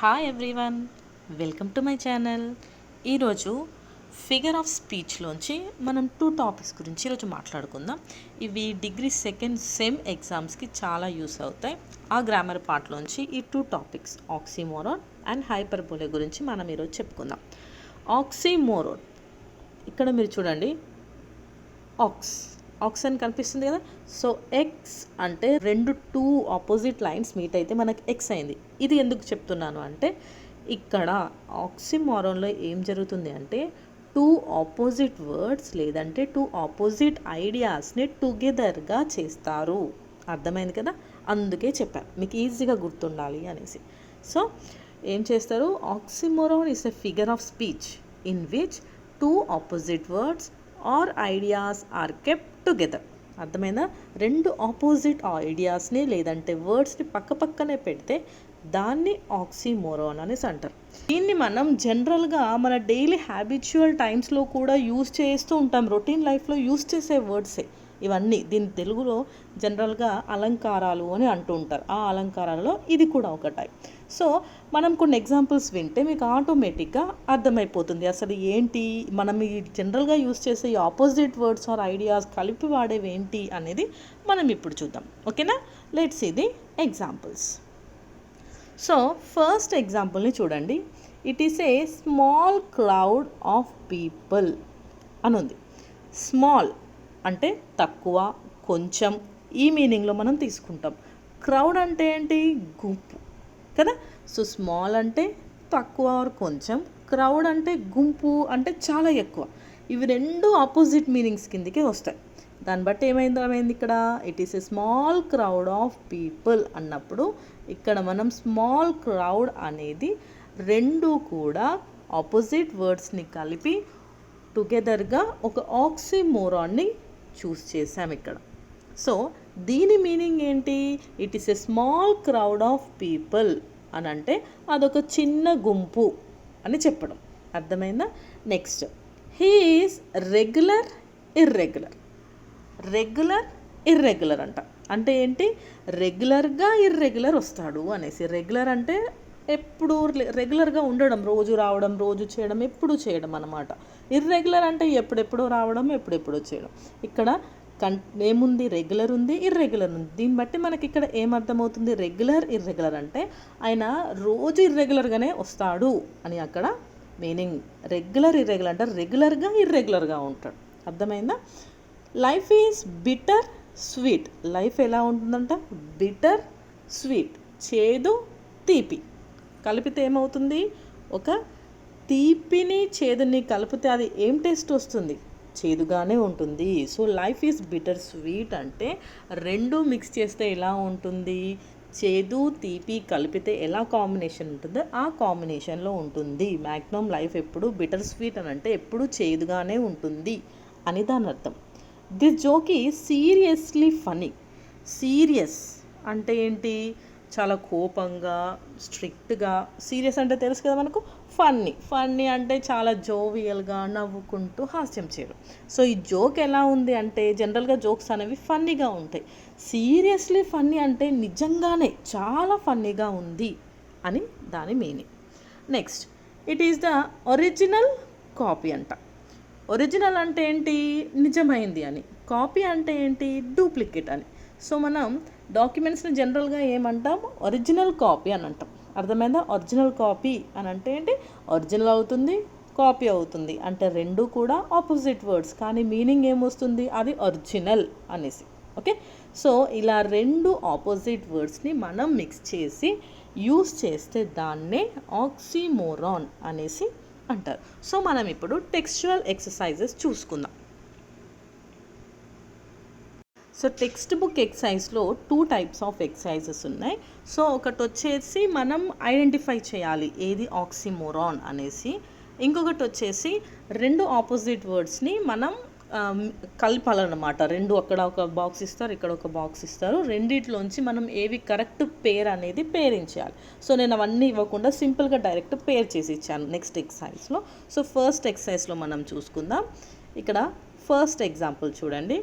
Hi everyone, welcome to my channel. ఈరోజు figure of స్పీచ్లోంచి మనం 2 topics గురించి ఈరోజు మాట్లాడుకుందాం. ఇవి డిగ్రీ సెకండ్ సెమ్ ఎగ్జామ్స్కి చాలా యూస్ అవుతాయి. ఆ గ్రామర్ పార్ట్లోంచి ఈ 2 టాపిక్స్ ఆక్సిమోరాన్ అండ్ హైపర్బోలే గురించి మనం ఈరోజు చెప్పుకుందాం. ఆక్సిమోరాన్ ఇక్కడ మీరు చూడండి, ఆక్స్ అని కనిపిస్తుంది కదా. సో ఎక్స్ అంటే 2 ఆపోజిట్ లైన్స్ మీట్ అయితే మనకి ఎక్స్ అయింది. ఇది ఎందుకు చెప్తున్నాను అంటే, ఇక్కడ ఆక్సిమోరాన్లో ఏం జరుగుతుంది అంటే 2 ఆపోజిట్ వర్డ్స్ లేదంటే 2 ఆపోజిట్ ఐడియాస్ని టుగెదర్గా చేస్తారు. అర్థమైంది కదా, అందుకే చెప్పాను మీకు ఈజీగా గుర్తుండాలి అనేసి. సో ఏం చేస్తారు, oxymoron is a figure of speech in which 2 opposite words or ideas are kept together. అర్థమైందా? 2 ఆపోజిట్ ఐడియాస్ని లేదంటే వర్డ్స్ని పక్కనే పెడితే దాన్ని ఆక్సిమోరాన్ అనేసి అంటారు. దీన్ని మనం జనరల్గా మన డైలీ హ్యాబిచువల్ టైమ్స్లో కూడా యూజ్ చేస్తూ ఉంటాం. రొటీన్ లైఫ్లో యూజ్ చేసే వర్డ్సే ఇవన్నీ. దీని తెలుగులో జనరల్గా అలంకారాలు అని అంటూ ఉంటారు. ఆ అలంకారాలలో ఇది కూడా ఒక టైప్. సో మనం కొన్ని ఎగ్జాంపుల్స్ వింటే మీకు ఆటోమేటిక్గా అర్థమైపోతుంది అసలు ఏంటి మనం ఈ జనరల్గా యూజ్ చేసే ఈ ఆపోజిట్ వర్డ్స్ ఆర్ ఐడియాస్ కలిపి వాడేవి ఏంటి అనేది మనం ఇప్పుడు చూద్దాం. ఓకేనా, let's see the examples. So first ఎగ్జాంపుల్ని చూడండి. It is a small crowd of people అని ఉంది. స్మాల్ అంటే తక్కువ, కొంచెం, ఈ మీనింగ్లో మనం తీసుకుంటాం. క్రౌడ్ అంటే ఏంటి, గుంపు కదా. సో స్మాల్ అంటే తక్కువ ఆర్ కొంచెం, క్రౌడ్ అంటే గుంపు అంటే చాలా ఎక్కువ. ఇవి 2 ఆపోజిట్ మీనింగ్స్ కిందకే వస్తాయి. దాన్ని బట్టి ఏమైంది ఇక్కడ, it is a small crowd of people అన్నప్పుడు ఇక్కడ మనం స్మాల్ క్రౌడ్ అనేది 2 కూడా ఆపోజిట్ వర్డ్స్ని కలిపి టుగెదర్గా ఒక ఆక్సిమోరాన్ని చూస్ చేసాం ఇక్కడ. సో దీని మీనింగ్ ఏంటి, it is a small crowd of people అని అంటే అదొక చిన్న గుంపు అని చెప్పడం. అర్థమైందా? Next, he is regular irregular అంటే ఏంటి, రెగ్యులర్గా ఇర్రెగ్యులర్ వస్తాడు అనేసి. రెగ్యులర్ అంటే ఎప్పుడు రెగ్యులర్గా ఉండడం, రోజు రావడం, రోజు చేయడం, ఎప్పుడు చేయడం అన్నమాట. ఇర్రెగ్యులర్ అంటే ఎప్పుడెప్పుడో రావడం, ఎప్పుడెప్పుడో చేయడం. ఇక్కడ ఏముంది, రెగ్యులర్ ఉంది, ఇర్రెగ్యులర్ ఉంది. దీన్ని బట్టి మనకి ఇక్కడ ఏమర్థమవుతుంది, ఇర్రెగ్యులర్ అంటే ఆయన రోజు ఇర్రెగ్యులర్గానే వస్తాడు అని అక్కడ మీనింగ్. ఇర్రెగ్యులర్ అంటే రెగ్యులర్గా ఇర్రెగ్యులర్గా ఉంటాడు. అర్థమైందా? Life is bitter sweet. Life ఎలా ఉంటుందంట, బిటర్ స్వీట్, చేదు తీపి కలిపితే ఏమవుతుంది, ఒక తీపిని చేదుని కలిపితే అది ఏం టేస్ట్ వస్తుంది, చేదుగానే ఉంటుంది. So life is bitter sweet అంటే 2 మిక్స్ చేస్తే ఎలా ఉంటుంది, చేదు తీపి కలిపితే ఎలా కాంబినేషన్ ఉంటుందో ఆ కాంబినేషన్లో ఉంటుంది. మ్యాక్సిమం లైఫ్ ఎప్పుడు బిటర్ స్వీట్ అని అంటే ఎప్పుడు చేదుగానే ఉంటుంది అని దాని అర్థం. This joke is seriously funny. Serious అంటే ఏంటి, చాలా కోపంగా, స్ట్రిక్ట్గా. సీరియస్ అంటే తెలుసు కదా మనకు. ఫన్నీ అంటే చాలా జోవియల్గా, నవ్వుకుంటూ హాస్యం చేయడం. సో ఈ జోక్ ఎలా ఉంది అంటే, జనరల్గా జోక్స్ అనేవి ఫన్నీగా ఉంటాయి. సీరియస్లీ ఫన్నీ అంటే నిజంగానే చాలా ఫన్నీగా ఉంది అని దాని meaning. Next, it is the original copy అంట. ఒరిజినల్ అంటే ఏంటి, నిజమైంది అని. కాపీ అంటే ఏంటి, డూప్లికేట్ అని. సో మనం డాక్యుమెంట్స్ని జనరల్గా ఏమంటాం, ఒరిజినల్ కాపీ అని అంటాం. అర్థమైందా? ఒరిజినల్ కాపీ అని అంటే ఏంటి, ఒరిజినల్ అవుతుంది, కాపీ అవుతుంది అంటే 2 కూడా ఆపోజిట్ వర్డ్స్ కానీ మీనింగ్ ఏమొస్తుంది, అది ఒరిజినల్ అనేసి. ఓకే, సో ఇలా 2 ఆపోజిట్ వర్డ్స్ని మనం మిక్స్ చేసి యూస్ చేస్తే దాన్నే ఆక్సిమోరాన్ అనేసి అంటారు. సో మనం ఇప్పుడు టెక్స్చువల్ ఎక్సర్సైజెస్ చూసుకుందాం. సో టెక్స్ట్ బుక్ ఎక్సర్సైజ్లో 2 టైప్స్ ఆఫ్ ఎక్సర్సైజెస్ ఉన్నాయి. సో ఒకటి వచ్చేసి మనం ఐడెంటిఫై చేయాలి ఏది ఆక్సిమోరాన్ అనేసి. ఇంకొకటి వచ్చేసి 2 ఆపోజిట్ వర్డ్స్ని మనం కలపాలన్నమాట. 2 అక్కడ ఒక బాక్స్ ఇస్తారు, ఇక్కడ ఒక బాక్స్ ఇస్తారు. రెండిట్లోంచి మనం ఏవి కరెక్ట్ పేర్ అనేది పేరించాలి. సో నేను అవన్నీ ఇవ్వకుండా సింపుల్గా డైరెక్ట్ పేర్ చేసి ఇచ్చాను నెక్స్ట్ ఎక్సర్సైజ్లో. సో ఫస్ట్ ఎక్సర్సైజ్లో మనం చూసుకుందాం. ఇక్కడ ఫస్ట్ ఎగ్జాంపుల్ చూడండి.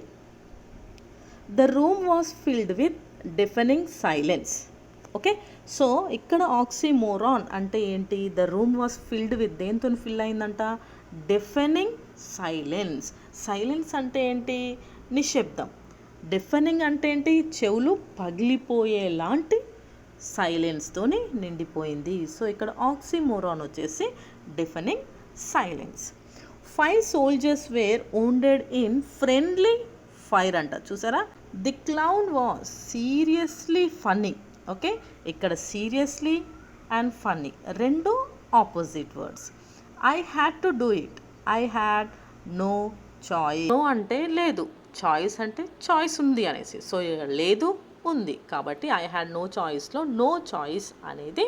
The room was filled with deafening silence. Okay, so ఇక్కడ ఆక్సిమోరాన్ అంటే ఏంటి? The room was filled with, దేంతో ఫిల్ అయిందంట? డెఫెనింగ్ సైలెన్స్. సైలెన్స్ అంటే ఏంటి? నిశ్శబ్దం. డెఫెనింగ్ అంటే ఏంటి? చెవులు పగిలిపోయేలాంటి సైలెన్స్తోని నిండిపోయింది. సో ఇక్కడ ఆక్సిమోరాన్ వచ్చేసి deafening silence. 5 soldiers were wounded in friendly fire అంట. చూసారా? The clown was seriously funny. Okay, ఇక్కడ సీరియస్లీ అండ్ ఫన్నీ రెండు opposite words. I had to do it, I had no choice. No అంటే లేదు, choice అంటే choice ఉంది అనేసి. So లేదు ఉంది కాబట్టి ఐ హ్యాడ్ నో చాయిస్లో నో చాయిస్ అనేది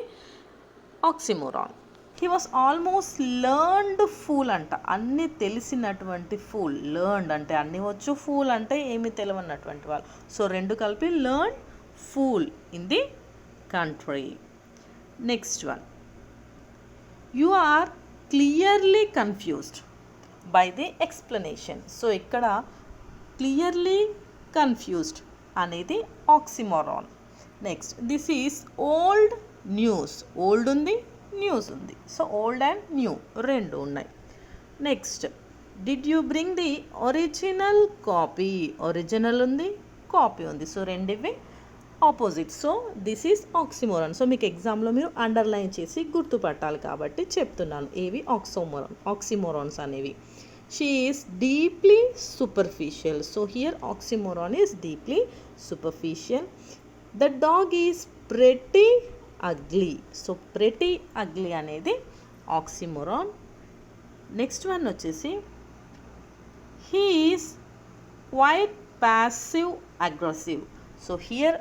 oxymoron. He was almost learned fool అంట. అన్నీ తెలిసినటువంటి ఫూల్. లర్న్డ్ అంటే అన్నీ వచ్చు, ఫూల్ అంటే ఏమి తెలియనటువంటి వాళ్ళు. సో రెండు కలిపి learned fool in the country. Next one, you are clearly confused by the explanation. So ఇక్కడ క్లియర్లీ కన్ఫ్యూజ్డ్ అనేది oxymoron. Next, this is old news. Old ఉంది, న్యూస్ ఉంది. సో ఓల్డ్ అండ్ న్యూ రెండు ఉన్నాయి. Next, did you bring the original copy. Original ఉంది, copy ఉంది. So రెండివి opposite. So this is oxymoron. So మీకు ఎగ్జామ్లో మీరు అండర్లైన్ చేసి గుర్తుపట్టాలి కాబట్టి చెప్తున్నాను ఏవి ఆక్సిమోరాన్స్ అనేవి. She is deeply superficial. So here oxymoron is deeply superficial. The dog is pretty ugly. So pretty ugly అనేది ఆక్సిమోరాన్. నెక్స్ట్ వన్ వచ్చేసి he is quite passive aggressive. So here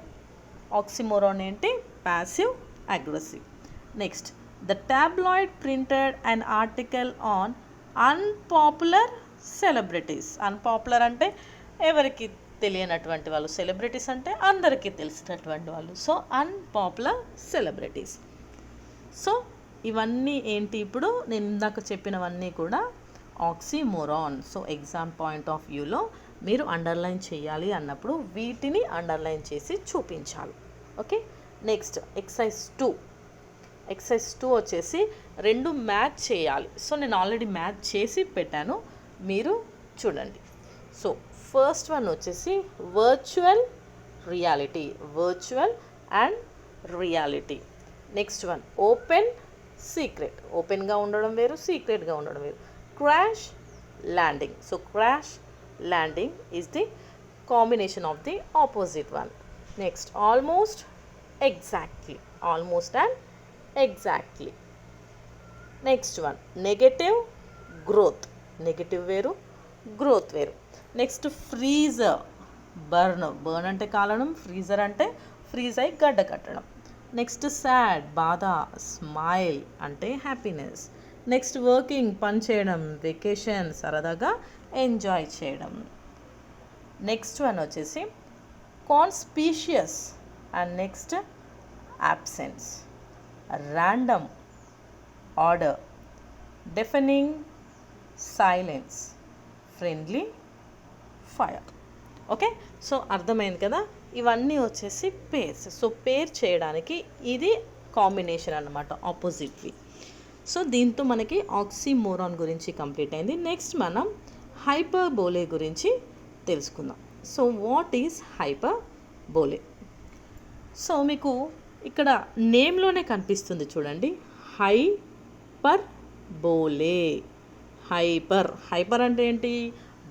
oxymoron ఏంటి? Passive aggressive. Next, the tabloid printed an article on unpopular celebrities. Unpopular అంటే ఎవరికి తెలియనటువంటి వాళ్ళు, celebrities అంటే అందరికీ తెలిసినటువంటి వాళ్ళు. So unpopular celebrities. సో ఇవన్నీ ఏంటి? ఇప్పుడు నేను ఇందాక చెప్పినవన్నీ కూడా oxymoron. So exam point of వ్యూలో మీరు అండర్లైన్ చేయాలి అన్నప్పుడు వీటిని అండర్లైన్ చేసి చూపించాలి. Okay, next exercise 2. ఎక్సర్సైజ్ 2 వచ్చేసి రెండు మ్యాచ్ చేయాలి. సో నేను ఆల్రెడీ మ్యాచ్ చేసి పెట్టాను, మీరు చూడండి. సో ఫస్ట్ వన్ వచ్చేసి virtual reality. Virtual and reality. Next one open secret. ఓపెన్గా ఉండడం వేరు, సీక్రెట్గా ఉండడం వేరు. Crash landing. So crash landing is the combination of the opposite one. Next almost exactly. Almost and exactly. Next one negative growth. Negative వేరు, growth వేరు. Next freezer. Burn అంటే కాలడం, freezer అంటే ఫ్రీజ్ అయి గడ్డ కట్టడం. నెక్స్ట్ సాడ్ బాధ, smile అంటే happiness. Next working పని చేయడం, వెకేషన్ సరదాగా ఎంజాయ్ చేయడం. నెక్స్ట్ వన్ వచ్చేసి conspicuous and next absence. Random order. Deafening silence. Friendly fire. Okay, so అర్థమైంది కదా. ఇవన్నీ వచ్చేసి పేర్స్. సో పేర్ చేయడానికి ఇది కాంబినేషన్ అన్నమాట, ఆపోజిట్వి. సో దీంతో మనకి ఆక్సిమోరాన్ గురించి కంప్లీట్ అయింది. నెక్స్ట్ మనం హైపర్బోలే గురించి తెలుసుకుందాం. So what is hyperbole? So మీకు ఇక్కడ నేమ్లోనే కనిపిస్తుంది చూడండి, హైపర్బోలే. హైపర్ అంటే ఏంటి?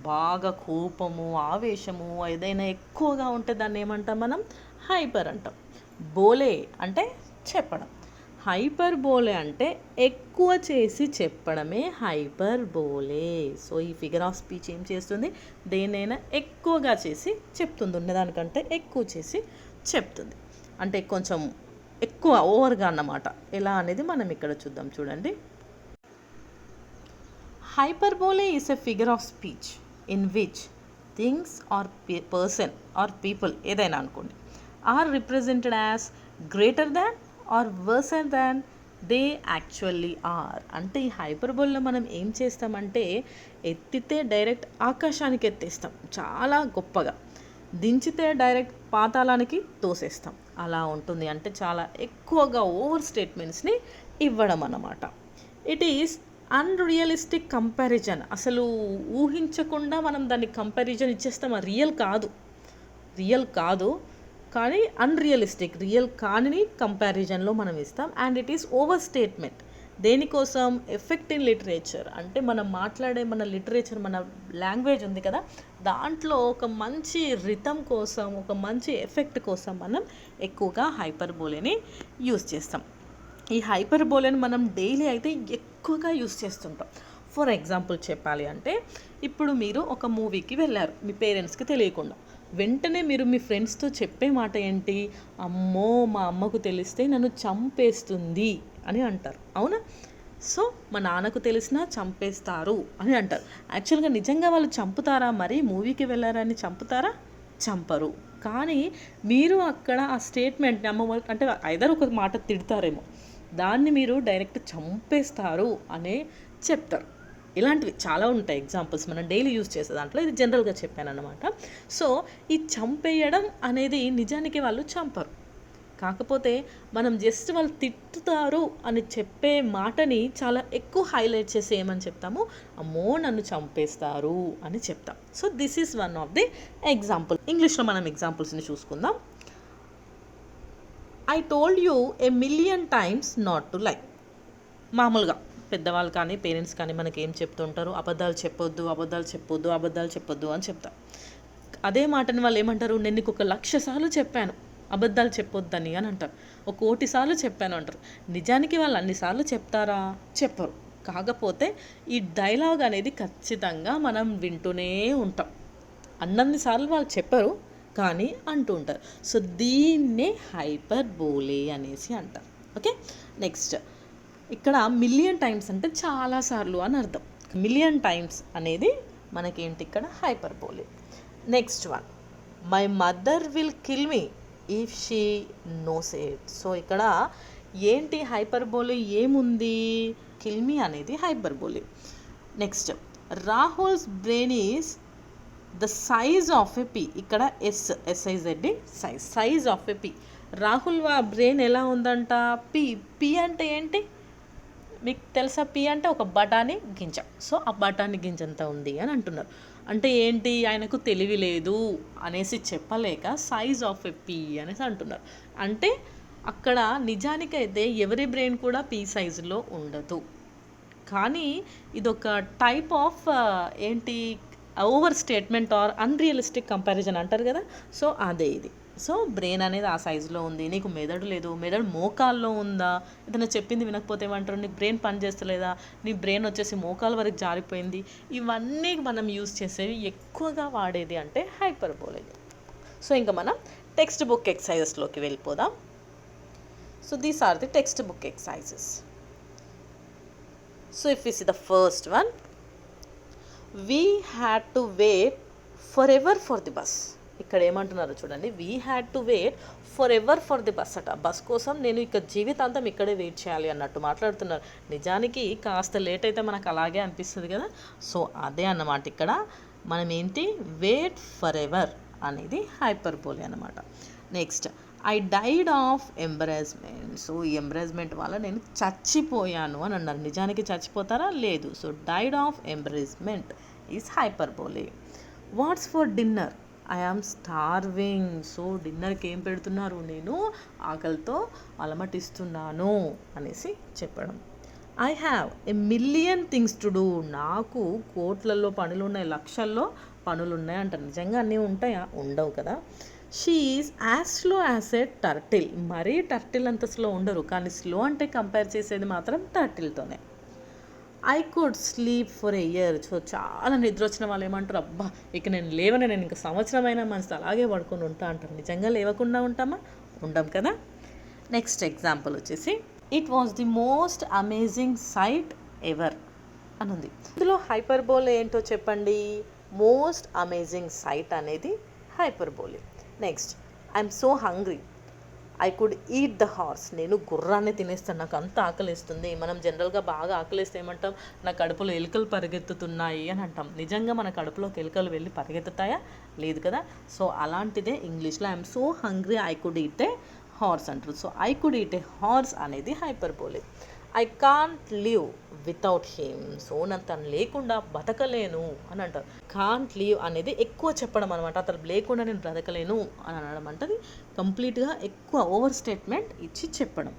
బాగా కోపము, ఆవేశము ఏదైనా ఎక్కువగా ఉంటే దాన్ని ఏమంటాం మనం? హైపర్ అంటాం. బోలే అంటే చెప్పడం. హైపర్బోలే అంటే ఎక్కువ చేసి చెప్పడమే హైపర్బోలే. సో ఈ ఫిగర్ ఆఫ్ స్పీచ్ ఏం చేస్తుంది? దేనైనా ఎక్కువగా చేసి చెప్తుంది, ఉన్నదానికంటే ఎక్కువ చేసి చెప్తుంది. అంటే కొంచెం ఎక్కువ, ఓవర్గా అన్నమాట. ఎలా అనేది మనం ఇక్కడ చూద్దాం. చూడండి, hyperbole is a figure of speech in which things or person or people ఏదైనా అనుకోండి or represented as greater than or worse than they actually are. అంటే ఈ హైపర్బోల్లో మనం ఏం చేస్తామంటే ఎత్తితే డైరెక్ట్ ఆకాశానికి ఎత్తేస్తాం చాలా గొప్పగా, దించితే డైరెక్ట్ పాతాళానికి తోసేస్తాం అలా ఉంటుంది. అంటే చాలా ఎక్కువగా ఓవర్ స్టేట్మెంట్స్ని ఇవ్వడం అన్నమాట. It is unrealistic comparison. అసలు ఊహించకుండా మనం దాన్ని కంపారిజన్ ఇచ్చేస్తాం. అది రియల్ కాదు కానీ అన్రియలిస్టిక్, రియల్ కాని కంపారిజన్లో మనం ఇస్తాం. And it is over statement. దేనికోసం? Effect in literature. అంటే మనం మాట్లాడే మన లిటరేచర్, మన లాంగ్వేజ్ ఉంది కదా, దాంట్లో ఒక మంచి రిథమ్ కోసం, ఒక మంచి ఎఫెక్ట్ కోసం మనం ఎక్కువగా హైపర్బోలేని యూస్ చేస్తాం. ఈ హైపర్బోలేని మనం డైలీ అయితే ఎక్కువగా యూస్ చేస్తుంటాం. ఫర్ ఎగ్జాంపుల్ చెప్పాలి అంటే, ఇప్పుడు మీరు ఒక మూవీకి వెళ్ళారు మీ పేరెంట్స్కి తెలియకుండా. వెంటనే మీరు మీ ఫ్రెండ్స్తో చెప్పే మాట ఏంటి? అమ్మో మా అమ్మకు తెలిస్తే నన్ను చంపేస్తుంది అని అంటారు, అవునా? సో మా నాన్నకు తెలిసినా చంపేస్తారు అని అంటారు. యాక్చువల్గా నిజంగా వాళ్ళు చంపుతారా? మరి మూవీకి వెళ్ళారని చంపుతారా? చంపరు. కానీ మీరు అక్కడ ఆ స్టేట్మెంట్ని అమ్మ అంటే ఐదర్ ఒక మాట తిడతారేమో, దాన్ని మీరు డైరెక్ట్ చంపేస్తారు అనే చెప్తారు. ఇలాంటివి చాలా ఉంటాయి ఎగ్జాంపుల్స్ మనం డైలీ యూజ్ చేసే దాంట్లో. ఇది జనరల్గా చెప్పాను అన్నమాట. సో ఈ చంపేయడం అనేది నిజానికి వాళ్ళు చంపరు. కాకపోతే మనం జస్ట్ వాళ్ళు తిట్టుతారు అని చెప్పే మాటని చాలా ఎక్కువ హైలైట్ చేసి ఏమని చెప్తాము? అమ్మో నన్ను చంపేస్తారు అని చెప్తాం. So this is one of the example. ఇంగ్లీష్లో మనం ఎగ్జాంపుల్స్ని చూసుకుందాం. I told you A million times not to lie. మామూలుగా పెద్దవాళ్ళు కానీ పేరెంట్స్ కానీ మనకి ఏం చెప్తుంటారు? అబద్ధాలు చెప్పొద్దు, అబద్ధాలు చెప్పొద్దు, అబద్ధాలు చెప్పొద్దు అని చెప్తారు. అదే మాటని వాళ్ళు ఏమంటారు? నేను నీకు 1,00,000 సార్లు చెప్పాను అబద్ధాలు చెప్పొద్దని అని అంటారు. 1,00,00,000 సార్లు చెప్పాను అంటారు. నిజానికి వాళ్ళు అన్నిసార్లు చెప్తారా? చెప్పరు. కాకపోతే ఈ డైలాగ్ అనేది ఖచ్చితంగా మనం వింటూనే ఉంటాం. అన్నన్ని సార్లు వాళ్ళు చెప్పరు కానీ అంటూ ఉంటారు. సో దీన్నే హైపర్బోలే అనేసి అంటారు. ఓకే, నెక్స్ట్ ఇక్కడ మిలియన్ టైమ్స్ అంటే చాలాసార్లు అని అర్థం. మిలియన్ టైమ్స్ అనేది మనకేంటి ఇక్కడ? Hyperbole. Next one, my mother will kill me if she knows it. So ఇక్కడ ఏంటి హైపర్బోలే ఏముంది? కిల్ మీ అనేది hyperbole. Next, Rahul's brain is the size of a pea. ఇక్కడ S I Z size of a pea. Rahul brain ఎలా ఉందంట? P అంటే ఏంటి మీకు తెలుసా? పీ అంటే ఒక బఠానీ గింజ. సో ఆ బఠానీ గింజ అంతా ఉంది అని అంటున్నారు. అంటే ఏంటి? ఆయనకు తెలివి లేదు అనేసి చెప్పలేక సైజ్ ఆఫ్ ఎ పీ అనేసి అంటున్నారు. అంటే అక్కడ నిజానికైతే ఎవరి బ్రెయిన్ కూడా పీ సైజులో ఉండదు. కానీ ఇదొక టైప్ ఆఫ్ ఏంటి? Over statement or unrealistic comparison అంటారు కదా. సో అదే ఇది. సో బ్రెయిన్ అనేది ఆ సైజులో ఉంది. నీకు మెదడు లేదు, మెదడు మోకాల్లో ఉందా? ఏదైనా చెప్పింది వినకపోతే ఏమంటారు? నీకు బ్రెయిన్ పని చేస్తలేదా? నీ బ్రెయిన్ వచ్చేసి మోకాల వరకు జారిపోయింది. ఇవన్నీ మనం యూజ్ చేసేవి, ఎక్కువగా వాడేది అంటే హైపర్బోలే. సో ఇంకా మనం టెక్స్ట్ బుక్ ఎక్సర్సైజెస్లోకి వెళ్ళిపోదాం. So these are the textbook exercises. So if you see the first one, we had to wait forever for the bus. ఇక్కడ ఏమంటున్నారు చూడండి, we had to wait forever for the bus అట. Bus కోసం నేను ఇక జీవితాంతం ఇక్కడే wait చేయాలి అన్నట్టు మాట్లాడుతున్నారు. నిజానికి కాస్త లేట్ అయితే మనకు అలాగే అనిపిస్తుంది కదా. సో అదే అన్నమాట ఇక్కడ మనం ఏంటి? వెయిట్ ఫర్ ఎవర్ అనేది హైపర్బోలే అన్నమాట. Next, I died of embarrassment. So ఈ ఎంబరేజ్మెంట్ వల్ల నేను చచ్చిపోయాను అని అన్నారు. నిజానికి చచ్చిపోతారా? లేదు. So died of embarrassment is hyperbole. What's for dinner? I am starving. So డిన్నర్కి ఏం పెడుతున్నారు? నేను ఆకలితో అలమటిస్తున్నాను అనేసి చెప్పడం. I have a million things to do. నాకు కోట్లలో పనులు ఉన్నాయి, లక్షల్లో పనులు ఉన్నాయి అంటారు. నిజంగా అన్నీ ఉంటాయా? ఉండవు కదా. She is as slow as a turtle. మరీ టర్టిల్ అంత స్లో ఉండరు, కానీ స్లో అంటే కంపేర్ చేసేది మాత్రం టర్టిల్తోనే. I could sleep for a year. So చాలా నిద్ర వచ్చిన వాళ్ళు ఏమంటారు? అబ్బా ఇక నేను లేవని, నేను ఇంకా సంవత్సరమైనా మనసు అలాగే పడుకొని ఉంటా అంటారు. నిజంగా లేవకుండా ఉంటామా? ఉండం కదా. నెక్స్ట్ ఎగ్జాంపుల్ వచ్చేసి, it was the most amazing sight ever అని ఉంది. ఇందులో హైపర్బోలే ఏంటో చెప్పండి. మోస్ట్ అమేజింగ్ సైట్ అనేది hyperbole. Next, I'm so hungry. I could eat the horse, నేను గుర్రాన్ని తినేస్తాను, నాకు అంత ఆకలిస్తుంది. మనం జనరల్గా బాగా ఆకలిస్తే ఏమంటాం, నా కడుపులో ఎలుకలు పరిగెత్తుతున్నాయి అని అంటాం. నిజంగా మన కడుపులోకి ఎలుకలు వెళ్ళి పరిగెత్తుతాయా? లేదు కదా. సో అలాంటిదే ఇంగ్లీష్లో I'm so hungry I could eat a horse అంటారు. So I could eat a horse అనేది hyperbolic. I can't live without him, so నేను తను లేకుండా బతకలేను అని అంటారు. కాంట్ లివ్ అనేది ఎక్కువ చెప్పడం అనమాట, అతను లేకుండా నేను బ్రతకలేను అని అనడం అంటే కంప్లీట్గా ఎక్కువ ఓవర్ స్టేట్మెంట్ ఇచ్చి చెప్పడం.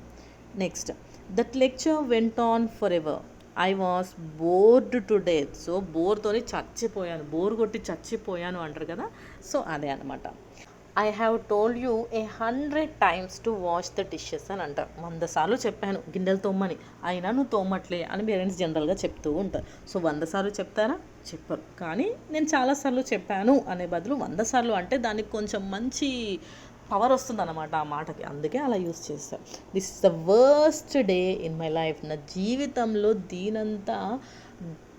Next, that lecture went on for ever, I was bored to death, so బోర్తోని చచ్చిపోయాను, బోర్ కొట్టి చచ్చిపోయాను అంటారు కదా. సో అదే అనమాట. I have told you 100 times to wash the dishes అని అంటారు. 100 సార్లు చెప్పాను గిన్నెలు తోమ్మని, అయినా నువ్వు తోమట్లే అని పేరెంట్స్ జనరల్గా చెప్తూ ఉంటారు. సో 100 సార్లు చెప్తారా? చెప్పరు. కానీ నేను చాలాసార్లు చెప్పాను అనే బదులు 100 సార్లు అంటే దానికి కొంచెం మంచి పవర్ వస్తుంది అన్నమాట ఆ మాటకి, అందుకే అలా యూస్ చేస్తారు. This is the worst day in my life, నా జీవితంలో దీనంతా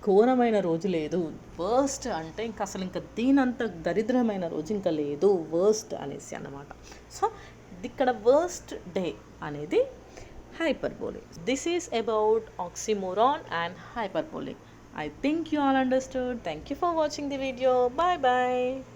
ఘోరమైన రోజు లేదు. వర్స్ట్ అంటే ఇంకా అసలు ఇంకా దీనంత దరిద్రమైన రోజు ఇంకా లేదు, వర్స్ట్ అనేసి అన్నమాట. సో ఇక్కడ వర్స్ట్ డే అనేది hyperbolic. This is about oxymoron and hyperbolic. I think you all understood. Thank you for watching the video. Bye bye.